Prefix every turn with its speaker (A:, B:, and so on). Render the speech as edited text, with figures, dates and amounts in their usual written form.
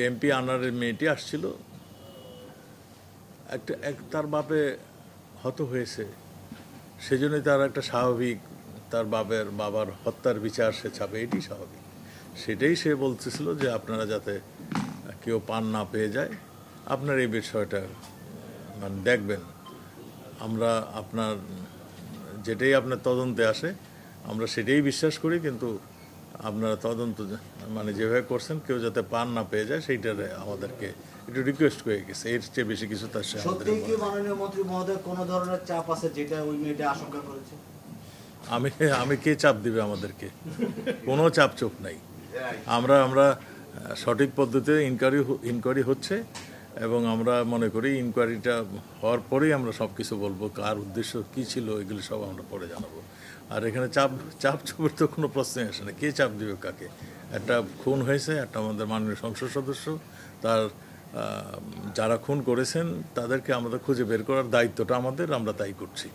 A: MP আনারের মেয়েটি আসছিল, তার বাপে হত হয়েছে, সেজন্যই তার একটা স্বাভাবিক তার বাবার হত্যার বিচার সে চাবে, এটি স্বাভাবিক। সেটাই সে বলতেছিল যে আপনারা যাতে কেউ পান না পেয়ে যায়, আপনার এই বিষয়টা মানে দেখবেন। আমরা আপনার যেটাই আপনার তদন্তে আসে আমরা সেটাই বিশ্বাস করি, কিন্তু আপনারা তদন্ত মানে যেভাবে করছেন কেউ যাতে পান না পেয়ে যায় সেইটার আমাদেরকে একটু রিকোয়েস্ট করে গেছে। এর চেয়ে বেশি কিছু তার সাথে
B: সত্যিই কি মাননীয় মন্ত্রী মহোদয় কোনো ধরনের চাপ আছে যেটা ওই মেয়েটা আশঙ্কা করেছে?
A: আমি কে চাপ দিবে আমাদেরকে? কোনো চাপ চোপ নাই। আমরা সঠিক পদ্ধতিতে ইনকোয়ারি হচ্ছে এবং আমরা মনে করি ইনকোয়ারিটা হওয়ার পরেই আমরা সব কিছু বলবো, কার উদ্দেশ্য কী ছিল এগুলো সব আমরা পরে জানাবো। আর এখানে চাপের তো কোনো প্রশ্নই আসে না। কে চাপ দিবে কাকে? একটা খুন হয়েছে, একটা আমাদের মাননীয় সংসদ সদস্য, তার যারা খুন করেছেন তাদেরকে আমাদের খুঁজে বের করার দায়িত্বটা আমাদের, আমরা তাই করছি।